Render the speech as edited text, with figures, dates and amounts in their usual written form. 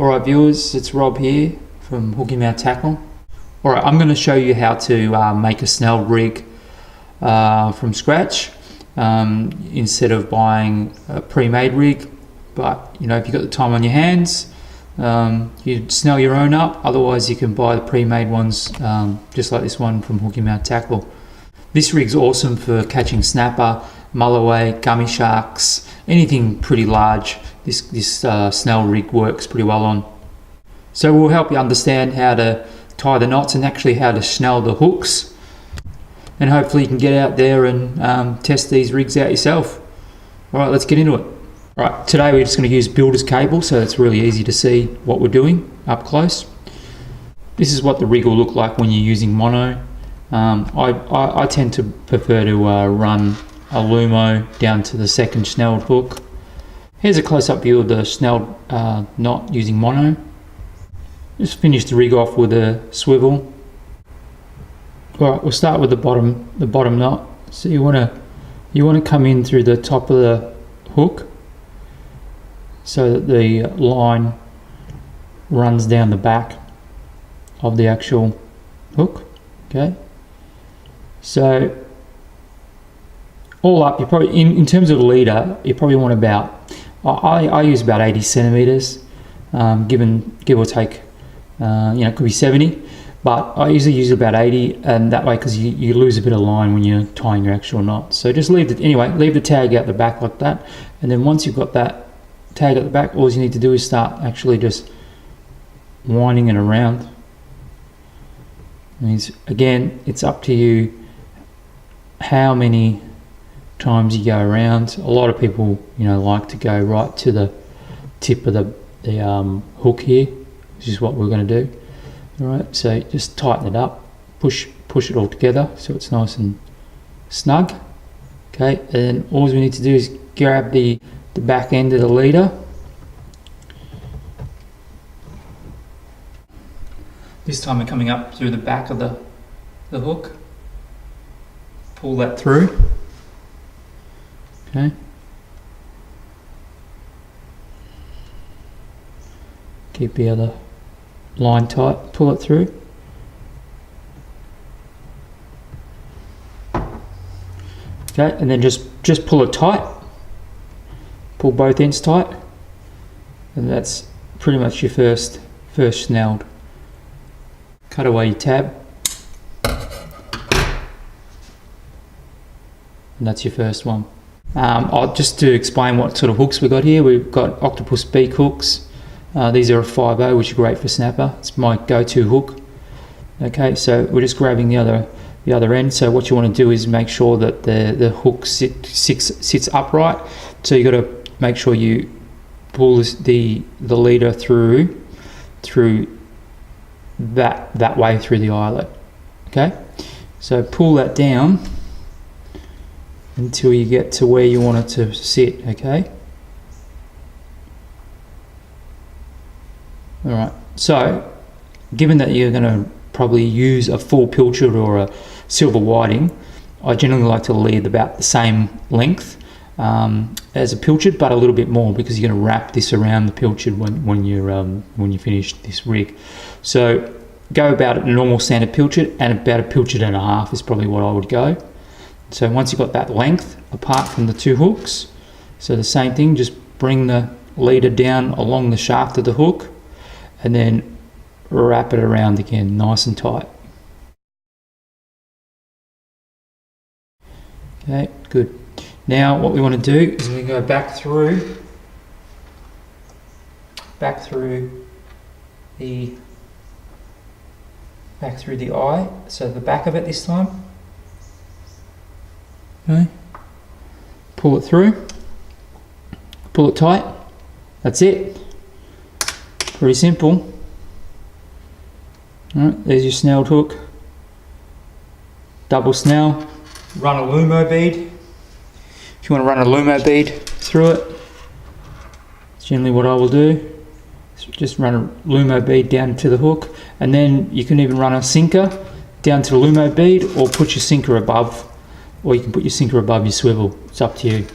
Alright viewers, it's Rob here from Hooky Mouth Tackle. Alright, I'm going to show you how to make a Snell rig from scratch instead of buying a pre-made rig. But you know, if you've got the time on your hands, you snell your own up. Otherwise you can buy the pre-made ones, just like this one from Hooky Mouth Tackle. This rig's awesome for catching snapper, mulloway, gummy sharks, anything pretty large. This Snell rig works pretty well on. So we'll help you understand how to tie the knots and actually how to snell the hooks. And hopefully you can get out there and test these rigs out yourself. Alright, let's get into it. Alright, today we're just going to use builder's cable so it's really easy to see what we're doing up close. This is what the rig will look like when you're using mono. I tend to prefer to run a Lumo down to the second snelled hook. Here's a close-up view of the snelled knot using mono. Just finish the rig off with a swivel. Alright, we'll start with the bottom knot. So you want to come in through the top of the hook so that the line runs down the back of the actual hook. Okay. So all up, you probably in terms of the leader, you probably want about. I use about 80 centimeters, give or take. It could be 70, but I usually use about 80, and that way, because you lose a bit of line when you're tying your actual knot. So just leave the tag out the back like that, and then once you've got that tag at the back, all you need to do is start actually just winding it around. Again, it's up to you how many times you go around. A lot of people, like to go right to the tip of the hook here, which is what we're going to do. All right, so just tighten it up, push it all together so it's nice and snug. Okay, and then all we need to do is grab the back end of the leader. This time we're coming up through the back of the hook. Pull that through. Okay. Keep the other line tight, pull it through. Okay, and then just pull it tight. Pull both ends tight. And that's pretty much your first snelled. Cut away your tab. And that's your first one. Just to explain what sort of hooks we got here, we've got octopus beak hooks. These are a 5/0, which are great for snapper. It's my go-to hook. Okay, so we're just grabbing the other end. So what you want to do is make sure that the hook sits upright. So you got to make sure you pull the leader through that way through the eyelet. Okay, so pull that down until you get to where you want it to sit. Okay. All right. So, given that you're going to probably use a full pilchard or a silver whiting, I generally like to leave about the same length as a pilchard, but a little bit more, because you're going to wrap this around the pilchard when you finish this rig. So go about a normal standard pilchard, and about a pilchard and a half is probably what I would go. So once you've got that length apart from the two hooks, so the same thing, just bring the leader down along the shaft of the hook and then wrap it around again nice and tight. Okay, good. Now what we want to do is we go back through the eye, so the back of it this time. Okay. Pull it through, pull it tight. That's it. Pretty simple. All right, there's your snelled hook. Double snell. Run a Lumo bead. If you want to run a Lumo bead through it, it's generally what I will do. Just run a Lumo bead down to the hook, and then you can even run a sinker down to the Lumo bead, or put your sinker above. Or you can put your sinker above your swivel. It's up to you.